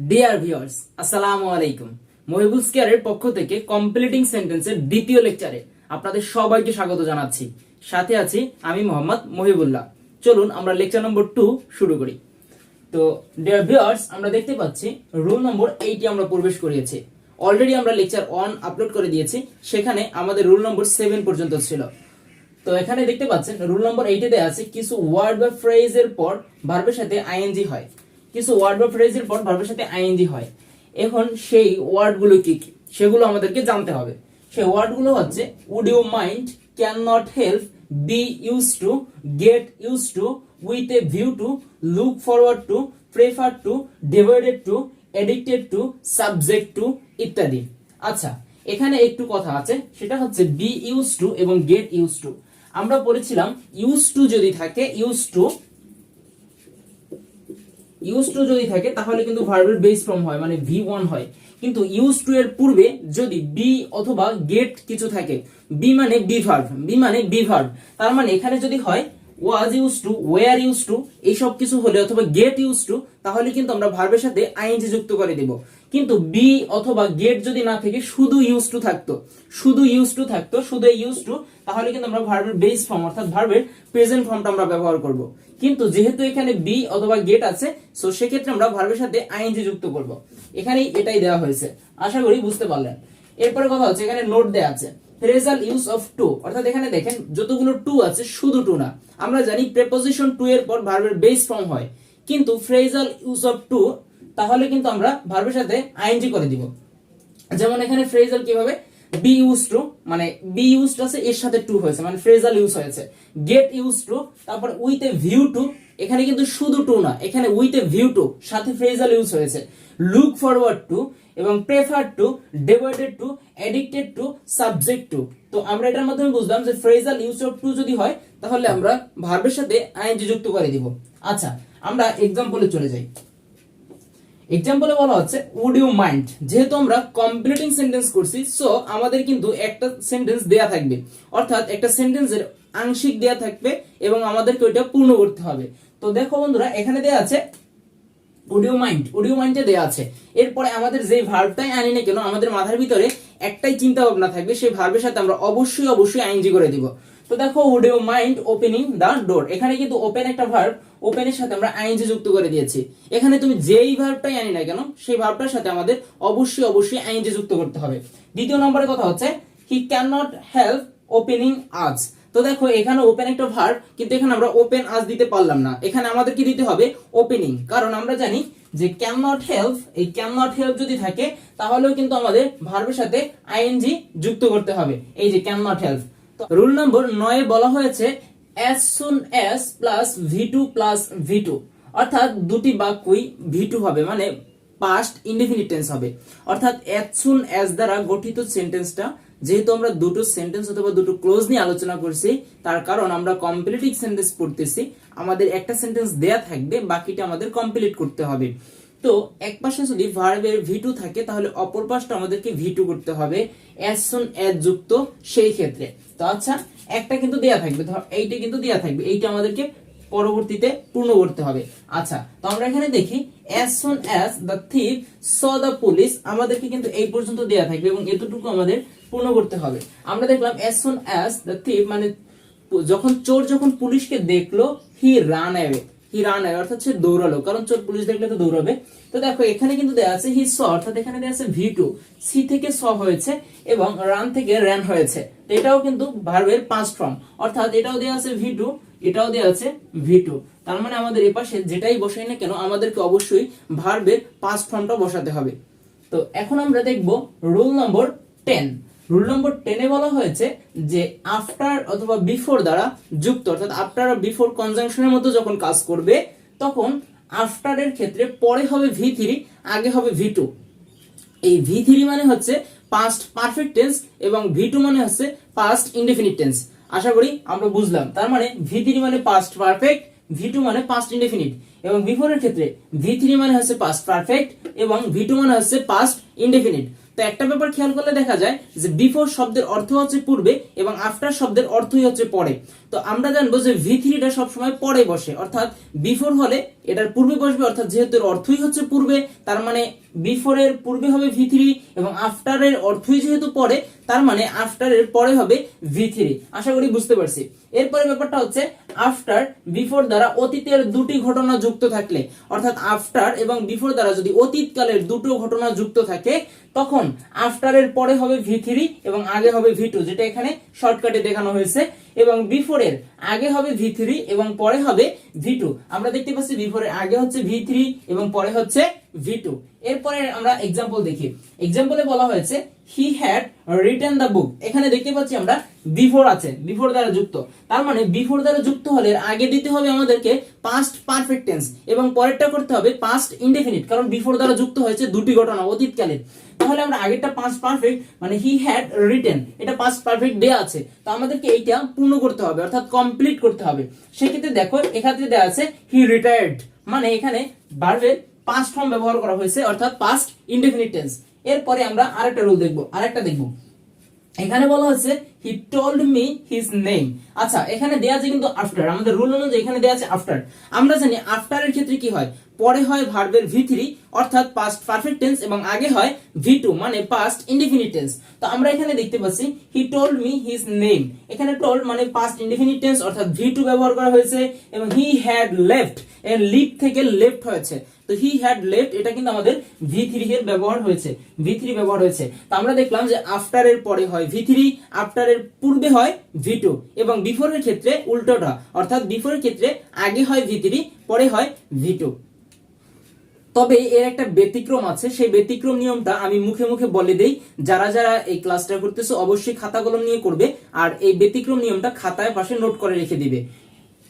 Dear viewers, আসসালামু আলাইকুম। মহিবুল স্কেয়ারের পক্ষ থেকে কমপ্লিটিং সেন্টেন্সের দ্বিতীয় লেকচারে আপনাদের সবাইকে স্বাগত জানাচ্ছি। সাথে আছি আমি মোহাম্মদ মহিবুল্লাহ। চলুন আমরা লেকচার নম্বর 2 শুরু করি। তো ডিয়ার ভিউয়ার্স, আমরা দেখতে পাচ্ছি রুল নম্বর 8 আমরা প্রবেশ করিয়েছি। অলরেডি আমরা লেকচার 1 আপলোড করে দিয়েছি, সেখানে আমাদের রুল নম্বর 7 পর্যন্ত ছিল। তো এখানে দেখতে পাচ্ছেন রুল নম্বর 8 এ দেয়া আছে কিছু ওয়ার্ড বা ফ্রেজের পর ভার্বের সাথে আইএনজি হয়। কিছু ওয়ার্ড বা ফ্রেজের পর ভার্বের সাথে আইএনজি হয়। এখন সেই ওয়ার্ডগুলো কি কি সেগুলো আমাদেরকে জানতে হবে। সেই ওয়ার্ডগুলো হচ্ছে would you mind, can not help, be use to, get use to, with a view to, look forward to, prefer to, divided to, addicted to, subject to ইত্যাদি। আচ্ছা, এখানে একটু কথা আছে, সেটা হচ্ছে বি ইউজ টু এবং গেট ইউজ টু। আমরা পড়েছিলাম ইউজ টু যদি থাকে, ইউজ টু যদি থাকে তাহলে কিন্তু ভার্বের বেস ফর্ম হয়, মানে V1 হয়। কিন্তু ইউজ টু এর পূর্বে যদি বি অথবা গেট কিছু থাকে, বি মানে বি ভার্ব, তার মানে এখানে যদি হয় was use to, were use to, এইসব কিছু হলে অথবা গেট ইউজ টু, তাহলে কিন্তু আমরা ভার্বের সাথে আইএনজি যুক্ত করে দেব। কিন্তু বি অথবা গেট যদি না থেকে শুধু ইউজ টু থাকতো, শুধু ইউজ টু, তাহলে কিন্তু আমরা ভার্বের বেস ফর্ম অর্থাৎ ভার্বের প্রেজেন্ট ফর্মটা আমরা ব্যবহার করব। কিন্তু যেহেতু এখানে বি অথবা গেট আছে, সো সেক্ষেত্রে আমরা ভার্বের সাথে আইএনজি যুক্ত করব। এখানেই এটাই দেওয়া হয়েছে, আশা করি বুঝতে পারলেন। এরপরে কথা হচ্ছে এখানে নোট দেয়া আছে ফ্রেজাল ইউজ অফ টু, অর্থাৎ এখানে দেখেন যতগুলো টু আছে শুধু টু না। আমরা জানি প্রেপোজিশন টু এর পর ভার্বের বেস ফর্ম হয়, কিন্তু ফ্রেজাল ইউজ অফ টু তাহলে কিন্তু আমরা ভার্বের সাথে আইএনজি করে দিব। যেমন এখানে ফ্রেজাল কিভাবে, বি ইউজ টু, মানে বি ইউজড আছে এর সাথে টু হয়েছে, মানে ফ্রেজাল ইউজ হয়েছে। গেট ইউজ টু, তারপর উইথ এ ভিউ টু, এখানে কিন্তু শুধু টু না, এখানে উইথ এ ভিউ টু সাথে ফ্রেজাল ইউজ হয়েছে। লুক ফরওয়ার্ড টু এবং prefer to, divided to, addicted to, subject to. তো আমরা এটার মাধ্যমে বুঝলাম যে ফ্রেজাল ইউজ অফ টু যদি হয় তাহলে আমরা ভার্বের সাথে আইএনজি যুক্ত করে দিব। আচ্ছা, আমরা এক্সাম্পলে চলে যাই। এক্সাম্পলে বলা হচ্ছে উড ইউ মাইন্ড। যেহেতু আমরা কমপ্লিটিং সেন্টেন্স করছি, সো আমাদের কিন্তু একটা সেন্টেন্স দেয়া থাকবে, অর্থাৎ একটা সেন্টেন্সের আংশিক দেয়া থাকবে এবং আমাদেরকে ওইটা পূর্ণ করতে হবে। তো দেখো বন্ধুরা, এখানে দেয়া আছে উড ইউ মাইন্ডে দেয়া আছে। এরপরে আমাদের যে ভার্বটাই আনি না কেন, আমাদের মাথার ভিতরে একটাই চিন্তা ভাবনা থাকবে, সেই ভার্বের সাথে আমরা অবশ্যই আইএনজি করে দিব। তো দেখো উড ইউ মাইন্ড ওপেনিং দা ডোর, এখানে কিন্তু ওপেন একটা ভার্ব, ওপেনের সাথে আমরা আইএনজি যুক্ত করে দিয়েছি। এখানে তুমি যেই ভার্বটাই আনি না কেন, সেই ভার্বটার সাথে আমাদের অবশ্যই আইএনজি যুক্ত করতে হবে। দ্বিতীয় নম্বরে কথা হচ্ছে he can not help opening আজ। তো দেখো এখানে ওপেন একটা ভার্ব, কিন্তু এখানে আমরা ওপেন আজ দিতে পারলাম না, এখানে আমাদের কি দিতে হবে, ওপেনিং। কারণ আমরা জানি যে ক্যান নট হেল্প, এই ক্যান নট হেল্প যদি থাকে তাহলেও কিন্তু আমাদের ভার্বের সাথে আইএনজি যুক্ত করতে হবে, এই যে ক্যান নট হেল্প। তো রুল নম্বর 9 বলা হয়েছে as soon as plus v2 অর্থাৎ দুটি বাক্যই v2 হবে, মানে পাস্ট ইনডেফিনিট টেন্স হবে। অর্থাৎ as soon as দ্বারা গঠিত সেন্টেন্সটা, যেহেতু আমরা দুটো সেন্টেন্স অথবা দুটো ক্লোজ নিয়ে আলোচনা করছি, তার কারণ আমরা কমপ্লিটিং সেন্টেন্স পড়তেছি, আমাদের একটা সেন্টেন্স দেয়া থাকবে, বাকিটা আমাদের কমপ্লিট করতে হবে। তো এক পাশে যদি ভার্বের v2 থাকে তাহলে অপর পাশটা আমাদেরকে v2 করতে হবে as soon as যুক্ত সেই ক্ষেত্রে। তো আচ্ছা, একটা কিন্তু দেয়া থাকবে, ধর এইটা কিন্তু দেয়া থাকবে, এইটা আমাদেরকে পরবর্তীতে পূর্ণ করতে হবে। আচ্ছা, তো আমরা এখানে দেখি as soon as the thief saw the police, আমাদেরকে কিন্তু এই পর্যন্ত দেয়া থাকবে এবং এতটুকু আমাদের পূর্ণ করতে হবে। আমরা দেখলাম as soon as the thief মানে চোর যখন পুলিশকে দেখলো, he ran away অর্থাৎ সে দৌড়ালো, কারণ চোর পুলিশ দেখলে তো দৌড়াবে। তো দেখো এখানে কিন্তু দেয়া আছে he saw, অর্থাৎ এখানে দেয়া আছে v2, সি থেকে saw হয়েছে এবং রান থেকে ran হয়েছে। তো এটাও কিন্তু ভার্বের পাস্ট ফর্ম, অর্থাৎ এটাও দেয়া আছে v2, এটাও দেয়া আছে v2। তার মানে আমাদের এই পাশে যেটাই বসাই না কেন, আমাদেরকে অবশ্যই ভার্বের পাস্ট ফর্মটা বসাতে হবে। তো এখন আমরা দেখব রুল নম্বর 10। রুল নম্বর 10 এ বলা হয়েছে যে আফটার অথবা বিফোর দ্বারা যুক্ত, অর্থাৎ আফটার আর বিফোর কনজাংশনের মতো যখন কাজ করবে, তখন আফটার এর ক্ষেত্রে পরে হবে v3, আগে হবে v2। এই v3 মানে হচ্ছে পাস্ট পারফেক্ট টেন্স এবং v2 মানে হচ্ছে পাস্ট ইনডেফিনিট টেন্স। আশা করি আমরা বুঝলাম। তার মানে v3 মানে পাস্ট পারফেক্ট, v2 মানে পাস্ট ইনডেফিনিট। এবং V4 এর ক্ষেত্রে V3 মানে হচ্ছে পাস্ট পারফেক্ট এবং V2 মানে হচ্ছে পাস্ট ইনডেফিনিট। তো একটা ব্যাপার খেয়াল করলে দেখা যায় যে বিফোর শব্দের অর্থ হচ্ছে পূর্বে এবং আফটার শব্দের অর্থই হচ্ছে পরে। তো আমরা জানবো যে V3 টা সবসময় পরে বসে, অর্থাৎ বিফোর হলে এটার পূর্বে বসবে, অর্থাৎ যেহেতু এর অর্থই হচ্ছে পূর্বে তার মানে বিফোর এর পূর্বে হবে V3 এবং আফটার এর অর্থই যেহেতু পরে তার মানে আফটার এর পরে হবে V3। আশা করি বুঝতে পারছি। এরপরে ব্যাপারটা হচ্ছে আফটার বিফোর দ্বারা অতীতের দুটি ঘটনা যুক্ত থাকলে, অর্থাৎ আফটার এবং বিফোর দ্বারা যদি অতীতকালের দুটো ঘটনা যুক্ত থাকে তখন আফটার এর পরে হবে V3 এবং আগে হবে V2, যেটা এখানে শর্টকাটে দেখানো হয়েছে। এবং বিফোর এর আগে হবে V3 এবং পরে হবে V2। আমরা দেখতে পাচ্ছি বিফোর এর আগে হচ্ছে V3 এবং পরে হচ্ছে V2। এরপরে আমরা एग्जांपल দেখি। एग्जांपले বলা হয়েছে he had written the book। এখানে দেখতে পাচ্ছি আমরা বিফোর আছে, বিফোর দ্বারা যুক্ত, তার মানে বিফোর দ্বারা যুক্ত হলে আগে দিতে হবে আমাদেরকে পাস্ট পারফেক্ট টেন্স এবং পরেরটা করতে হবে পাস্ট ইনডেফিনিট, কারণ বিফোর দ্বারা যুক্ত হয়েছে দুটি ঘটনা অতীতকালের। তাহলে আমরা আগেরটা পাস্ট পারফেক্ট মানে he had written, এটা পাস্ট পারফেক্ট দেয়া আছে, তো আমাদেরকে এইটা পূর্ণ করতে হবে অর্থাৎ কমপ্লিট করতে হবে। সেক্ষেত্রে দেখো এখানে দেয়া আছে he retired, মানে এখানে ভার্বের পাস্ট ফর্ম ব্যবহার করা হয়েছে অর্থাৎ পাস্ট ইনডেফিনিট টেন্স। এরপরে আমরা আরেকটা রুল দেখব, দেখব এখানে বলা হচ্ছে he told me his name। আচ্ছা এখানে দেয়া আছে কিন্তু আফটার, আমাদের রুল অনুযায়ী এখানে দেয়া আছে আফটার। আমরা জানি আফটার এর ক্ষেত্রে কি হয়, পরে হয় ভার্বের V3 অর্থাৎ পাস্ট পারফেক্ট টেন্স এবং আগে হয় V2 মানে পাস্ট ইনডেফিনিট টেন্স। তো আমরা এখানে দেখতে পাচ্ছি he told me his name, এখানে told মানে পাস্ট ইনডেফিনিট টেন্স অর্থাৎ V2 ব্যবহার করা হয়েছে এবং he had left এর লিভ থেকে লেফট হয়েছে, তো he had left এটা কিন্তু আমাদের V3 এর ব্যবহার হয়েছে, V3 ব্যবহার হয়েছে। তো আমরা দেখলাম যে আফটার এর পরে হয় V3, আফটার এর পূর্বে হয় V2 এবং বিফোর এর ক্ষেত্রে উল্টোটা, অর্থাৎ বিফোর এর ক্ষেত্রে আগে হয় V3 পরে হয় V2। তবে এর একটা ব্যতিক্রম আছে, সেই ব্যতিক্রম নিয়মটা আমি মুখে মুখে বলে দেই, যারা যারা এই ক্লাসটা করতেছে অবশ্যই খাতা কলম নিয়ে করবে আর এই ব্যতিক্রম নিয়মটা খাতায় পাশে নোট করে রেখে দিবে।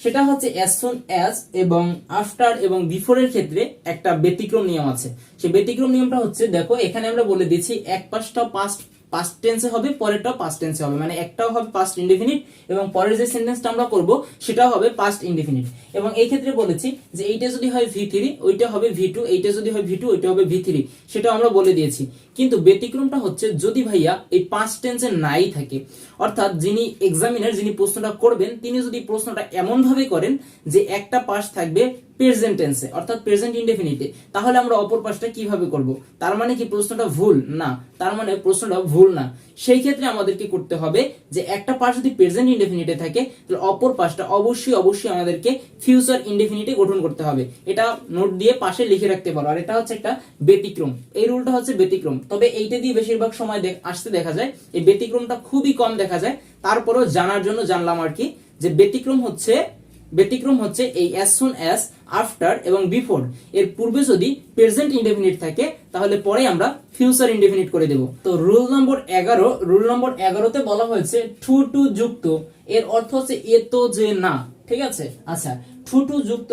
সেটা হচ্ছে as soon as এবং আফটার এবং বিফোর এর ক্ষেত্রে একটা ব্যতিক্রম নিয়ম আছে। সেই ব্যতিক্রম নিয়মটা হচ্ছে, দেখো এখানে আমরা বলে দিচ্ছি এক পাশটা পাস্ট টেন্সে হবে, পরেরটাও পাস্ট টেন্সে হবে, মানে একটাও হবে পাস্ট ইনডেফিনিট এবং পরের যে সেন্টেন্সটা আমরা করব সেটাও হবে পাস্ট ইনডেফিনিট। এবং এই ক্ষেত্রে বলেছি যে এইটা যদি হয় V3 ওইটা হবে V2, এইটা যদি হয় V2 ওইটা হবে V3, সেটা আমরা বলে দিয়েছি। কিন্তু ব্যতিক্রমটা হচ্ছে যদি ভাইয়া এই পাস্ট টেন্সে নাই থাকে, অর্থাৎ যিনি এক্সামিনার যিনি প্রশ্নটা করবেন তিনি যদি প্রশ্নটা এমন ভাবে করেন যে একটা পাশ থাকবে প্রেজেন্ট টেন্সে অর্থাৎ প্রেজেন্ট ইনডেফিনিটে, তাহলে আমরা অপর পাশটা কিভাবে করব? তার মানে কি প্রশ্নটা ভুল? না, তার মানে প্রশ্নটা ভুল না। সেই ক্ষেত্রে আমাদের কি করতে হবে যে একটা পাশ যদি প্রেজেন্ট ইনডেফিনিটে থাকে তাহলে অপর পাশটা অবশ্যই আমাদেরকে ফিউচার ইনডেফিনিটে গঠন করতে হবে। এটা নোট দিয়ে পাশে লিখে রাখতে পারো। আর এটা হচ্ছে একটা ব্যতিক্রম, এই রুলটা হচ্ছে ব্যতিক্রম। তবে এইটা দিয়ে বেশিরভাগ সময় আসতে দেখা যায়, এই ব্যতিক্রমটা খুবই কম দেখা যায়। তারপরেও জানার জন্য জানলাম আর কি, যে ব্যতিক্রম হচ্ছে এই as soon as, আফটার এবং বিফোর এর পূর্বে যদি প্রেজেন্ট ইনডেফিনিট থাকে তাহলে পরে আমরা ফিউচার ইনডেফিনিট করে দেব। তো রুল নম্বর 11তে বলা হয়েছে টু টু যুক্ত, এর অর্থ হচ্ছে এ তো যে না, ঠিক আছে। আচ্ছা টু টু যুক্ত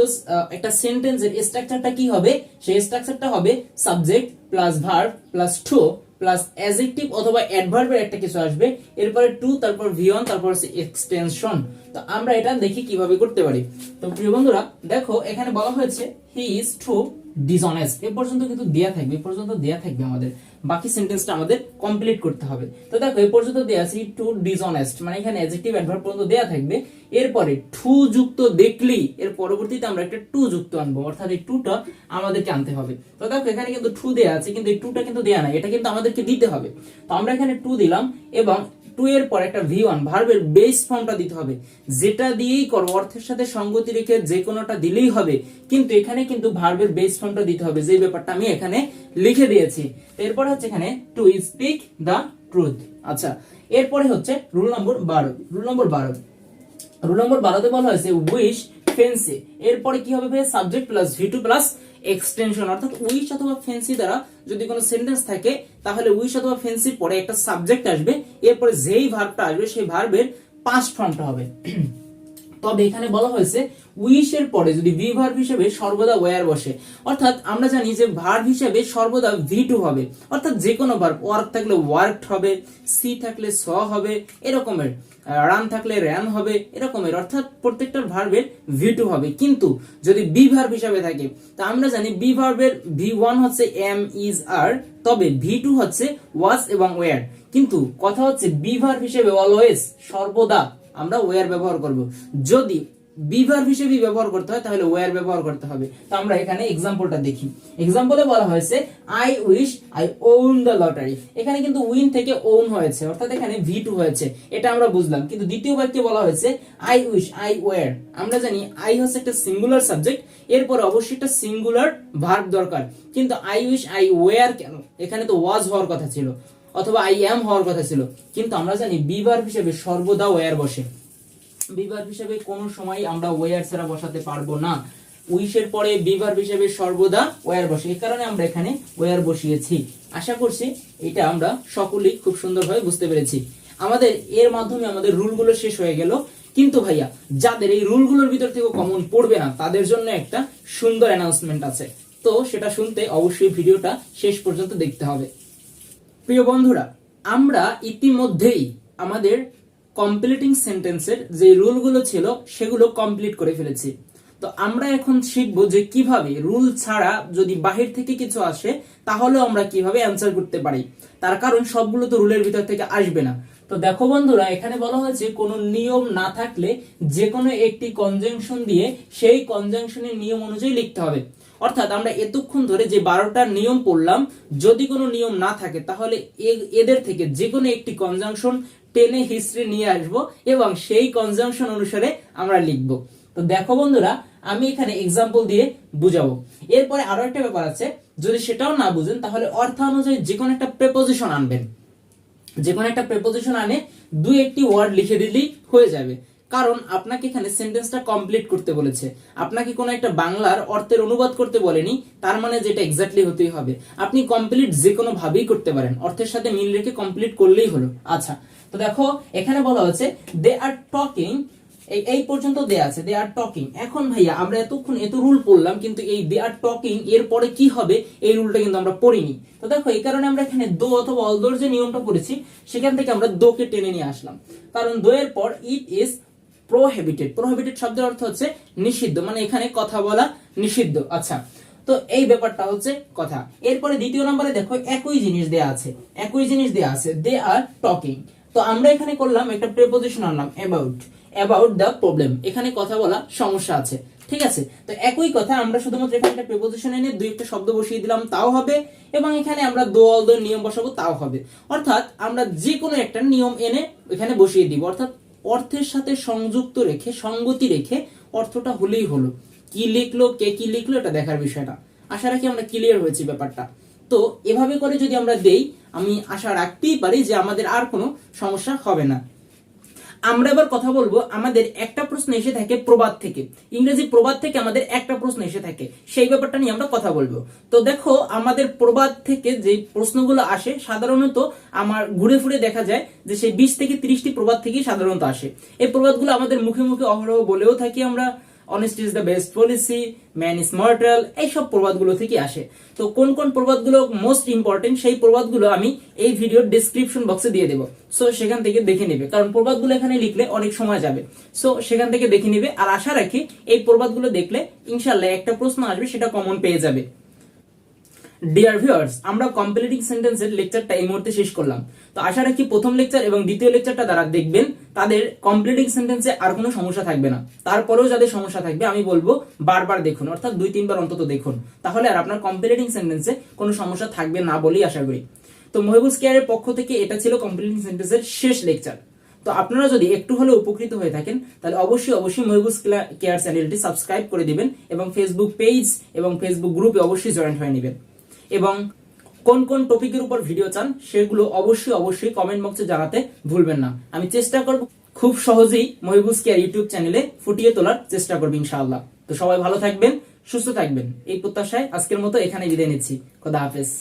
একটা সেন্টেন্সের স্ট্রাকচারটা কি হবে? সেই স্ট্রাকচারটা হবে subject plus verb plus to plus adjective অথবা অ্যাডভার্বের একটা কিছু আসবে, এরপরে টু, তারপর V1, তারপর হচ্ছে এক্সটেনশন। তো আমরা এটা দেখি কিভাবে করতে পারি। তো প্রিয় বন্ধুরা দেখো এখানে বলা হয়েছে হি ইজ টু ডিসঅনেস্ট, এ পর্যন্ত কিন্তু দেয়া থাকবে, আমাদের বাকি সেন্টেন্সটা আমাদের কমপ্লিট করতে হবে। তো দেখো এই পর্যন্ত দেয়া আছে টু ডিসঅনেস্ট, মানে এখানে অ্যাডজেক্টিভ অ্যাডভার্ব পর্যন্ত দেয়া থাকবে। এরপরে টু যুক্ত দেখলি এর পরবর্তীতে আমরা একটা টু যুক্ত আনবো, অর্থাৎ এই টুটা আমাদেরকে আনতে হবে। তো দেখো এখানে কিন্তু টু দেয়া আছে কিন্তু এই টুটা কিন্তু দেয়া নাই, এটা কিন্তু আমাদেরকে দিতে হবে। তো আমরা এখানে টু দিলাম এবং টু এর পর একটা V1 ভার্বের বেস ফর্মটা দিতে হবে, যেটা দিয়েই করো অর্থের সাথে সঙ্গতি রেখে যে কোনোটা দিলেই হবে, কিন্তু এখানে কিন্তু ভার্বের বেস ফর্মটা দিতে হবে, যে ব্যাপারটা আমি এখানে লিখে দিয়েছি। এরপর হচ্ছে এখানে টু স্পিক দা ট্রুথ। আচ্ছা এরপরে হচ্ছে রুল নম্বর 12তে বলা হয়েছে উইশ ফেন্সি, এরপরে কি হবে? Subject plus V2 plus extension, অর্থাৎ উইশ অথবা ফেন্সি দ্বারা যদি কোনো সেন্টেন্স থাকে তাহলে উইশ অথবা ফেন্সির পরে একটা সাবজেক্ট আসবে, এরপরে যেই ভার্বটা আসবে সেই ভার্বের পাস্ট ফর্মটা হবে। তবে এখানে বলা হয়েছে উইশ এর পরে যদি বি ভার্ব হিসেবে সর্বদা ওয়্যার বসে, অর্থাৎ আমরা জানি যে ভার্ব হিসেবে সর্বদা V2 হবে, অর্থাৎ যে কোনো ভার্ব, ওয়ার্ক থাকলে ওয়ার্কড হবে, সি থাকলে স হবে, এরকমের, রান থাকলে র্যান হবে, এরকমের, অর্থাৎ প্রত্যেকটা ভার্বের V2 হবে। কিন্তু যদি বি ভার্ব হিসেবে থাকে, তা আমরা জানি বি ভার্বের V1 হচ্ছে এম ইজ আর, তবে V2 হচ্ছে ওয়াজ এবং ওয়্যার। কিন্তু কথা হচ্ছে বি ভার্ব হিসেবে অলওয়েজ, সর্বদা আমরা ওয়্যার ব্যবহার করব। যদি বি ভার্ব হিসেবে ব্যবহার করতে হয় তাহলে ওয়্যার ব্যবহার করতে হবে। তো আমরা এখানে এক্সাম্পলটা দেখি। এক্সাম্পলে বলা হয়েছে I wish I won the lottery. এখানে কিন্তু উইন থেকে ওন হয়েছে, অর্থাৎ এখানে V2 হয়েছে, এটা আমরা বুঝলাম। কিন্তু দ্বিতীয় বাক্যে বলা হয়েছে আই উইশ আই ওয়্যার। আমরা জানি আই হচ্ছে একটা সিঙ্গুলার সাবজেক্ট, এরপর অবশ্যই একটা সিঙ্গুলার ভার্ব দরকার। কিন্তু আই উইশ আই ওয়্যার কেন? এখানে তো ওয়াজ হওয়ার কথা ছিল, অথবা আই অ্যাম হওয়ার কথা ছিল। কিন্তু আমরা জানি বি ভার্ব হিসেবে সর্বদা ওয়্যার বসে। বি ভার্ব হিসেবে কোনো সময় আমরা ওয়্যার ছাড়া বসাতে পারবো না। উইশের পরে বি ভার্ব হিসেবে সর্বদা ওয়্যার বসে, এই কারণে আমরা এখানে ওয়্যার বসিয়েছি। আশা করছি এটা আমরা সকলেই খুব সুন্দরভাবে বুঝতে পেরেছি। আমাদের এর মাধ্যমে আমাদের রুলগুলো শেষ হয়ে গেল। কিন্তু ভাইয়া, যাদের এই রুলগুলোর ভিতর থেকে কমন পড়বে না, তাদের জন্য একটা সুন্দর অ্যানাউন্সমেন্ট আছে। তো সেটা শুনতে অবশ্যই ভিডিওটা শেষ পর্যন্ত দেখতে হবে। প্রিয় বন্ধুরা, আমরা ইতিমধ্যেই আমাদের কমপ্লিটিং সেন্টেন্সের যে রুলগুলো ছিল সেগুলো কমপ্লিট করে ফেলেছি। তো আমরা এখন শিখবো যে কিভাবে রুল ছাড়া যদি বাহির থেকে কিছু আসে তাহলেও আমরা কিভাবে অ্যান্সার করতে পারি। তার কারণ সবগুলো তো রুলের ভিতর থেকে আসবে না। তো দেখো বন্ধুরা, এখানে বলা হয়েছে কোনো নিয়ম না থাকলে যে কোনো একটি কনজাংশন দিয়ে সেই কনজাংশনের নিয়ম অনুযায়ী লিখতে হবে। অর্থাৎ আমরা এতক্ষণ ধরে যে 12টা নিয়ম পড়লাম, যদি কোনো নিয়ম না থাকে তাহলে এদের থেকে যে কোনো একটি কনজাংশন টেনে হিস্ট্রি নিয়ে আসবো এবং সেই কনজাংশন অনুসারে আমরা লিখবো। তো দেখো বন্ধুরা, আমি এখানে এক্সাম্পল দিয়ে বুঝাবো। এরপরে আরো একটা ব্যাপার আছে, যদি সেটাও না বুঝেন তাহলে অর্থ অনুযায়ী যে কোনো একটা প্রেপোজিশন আনবেন। যে কোনো একটা প্রেপোজিশন আনে দুই একটি ওয়ার্ড লিখে দিলেই হয়ে যাবে। কারণ আপনাকে এখানে সেন্টেন্সটা কমপ্লিট করতে বলেছে, আপনাকে কোনো একটা বাংলার অর্থের অনুবাদ করতে বলেনি, তার মানে যেটা এক্স্যাক্টলি হতেই হবে। আপনি কমপ্লিট যে কোনো ভাবেই করতে পারেন, অর্থের সাথে মিল রেখে কমপ্লিট করলেই হলো। আচ্ছা, তো দেখো এখানে বলা হচ্ছে দে আর টকিং, এই পর্যন্ত দেয়া আছে দে আর টকিং। এখন ভাইয়া আমরা এতক্ষণ এত রুল পড়লাম, কিন্তু এই দে আর টকিং এর পরে কি হবে এই রুলটা কিন্তু আমরা পড়িনি। তো দেখো এই কারণে আমরা এখানে দো অথবা অলদোর যে নিয়মটা পড়েছি সেখান থেকে আমরা দোকে টেনে নিয়ে আসলাম। কারণ দো এর পর ইট ইজ প্রোহিবিটেড। প্রোহিবিটেড শব্দের অর্থ হচ্ছে নিষিদ্ধ, মানে এখানে কথা বলা নিষিদ্ধ। আচ্ছা, তো এই ব্যাপারটা হচ্ছে কথা। এরপরে দ্বিতীয় নম্বরে দেখো একই জিনিস দেয়া আছে, একই জিনিস দেয়া আছে দে আর টকিং। তো আমরা এখানে করলাম একটা প্রিপোজিশন আনলাম অ্যাবাউট দ্য প্রবলেম। এখানে কথা বলা সমস্যা আছে, ঠিক আছে। তো একই কথা আমরা শুধুমাত্র এখানে একটা প্রিপোজিশন এনে দুই একটা শব্দ বসিয়ে দিলাম তাও হবে, এবং এখানে আমরা দো অলদো নিয়ম বসাবো তাও হবে। অর্থাৎ আমরা যে কোনো একটা নিয়ম এনে এখানে বসিয়ে দিব, অর্থাৎ অর্থের সাথে সংযুক্ত রেখে সঙ্গতি রেখে অর্থটা হলেই হলো। কি লিখলো, কে কি লিখলো এটা দেখার বিষয় না। আশা রাখি আমরা ক্লিয়ার হয়েছি ব্যাপারটা। তো এভাবে করে যদি আমরা দেই, আমি আশা রাখতেই পারি যে আমাদের আর কোনো সমস্যা হবে না। আমরা এবার কথা বলবো, আমাদের একটা প্রশ্ন এসে থাকে প্রবাদ থেকে, ইংরেজি প্রবাদ থেকে আমাদের একটা প্রশ্ন এসে থাকে, সেই ব্যাপারটা নিয়ে আমরা কথা বলবো। তো দেখো আমাদের প্রবাদ থেকে যে প্রশ্নগুলো আসে সাধারণত আমার ঘুরে ফিরে দেখা যায় যে সেই 20 থেকে 30টি প্রবাদ থেকেই সাধারণত আসে। এই প্রবাদগুলো আমাদের মুখে মুখে অহরহ বলেও থাকি আমরা, honesty is the best policy, man is mortal, এইসব প্রবাদগুলো থেকে আসে। তো কোন কোন প্রবাদগুলো মোস্ট ইম্পর্টেন্ট সেই প্রবাদগুলো আমি এই ভিডিওর ডেসক্রিপশন বক্সে দিয়ে দেবো। সো সেখান থেকে দেখে নেবে, কারণ প্রবাদগুলো এখানে লিখলে অনেক সময় যাবে। সো সেখান থেকে দেখে নেবে। আর আশা রাখি এই প্রবাদগুলো দেখলে ইনশাআল্লাহ একটা প্রশ্ন আসবে, সেটা কমন পেয়ে যাবে। ডিয়ার ভিউয়ার্স, আমরা কমপ্লিটিং সেন্টেন্সের লেকচারটা এই মুহূর্তে শেষ করলাম। তো আশা রাখি প্রথম লেকচার এবং দ্বিতীয় লেকচারটা যারা দেখবেন তাদের কমপ্লিটিং সেন্টেন্সে আর কোনো সমস্যা থাকবে না। তারপরেও যাদের সমস্যা থাকবে আমি বলবো বারবার দেখুন, অর্থাৎ 2-3 বার অন্তত দেখুন, তাহলে আর আপনার কমপ্লিটিং সেন্টেন্সে কোনো সমস্যা থাকবে না বলেই আশা করি। তো মহিবুল কেয়ারের পক্ষ থেকে এটা ছিল কমপ্লিটিং সেন্টেন্সের শেষ লেকচার। তো আপনারা যদি একটু হলেও উপকৃত হয়ে থাকেন তাহলে অবশ্যই মহিবুল কেয়ার চ্যানেলটি সাবস্ক্রাইব করে দিবেন এবং ফেসবুক পেজ এবং ফেসবুক গ্রুপে অবশ্যই জয়েন হয়ে নেবেন। এবং কোন কোন টপিকের উপর ভিডিও চান সেগুলো অবশ্যই কমেন্ট বক্সে জানাতে ভুলবেন না। আমি চেষ্টা করব খুব সহজেই মহিবুল কেয়ার ইউটিউব চ্যানেলে ফুটিয়ে তোলার চেষ্টা করব ইনশাআল্লাহ। তো সবাই ভালো থাকবেন, সুস্থ থাকবেন, এই প্রত্যাশায় আজকের মতো এখানে বিদায় নিচ্ছি। খোদা হাফেজ।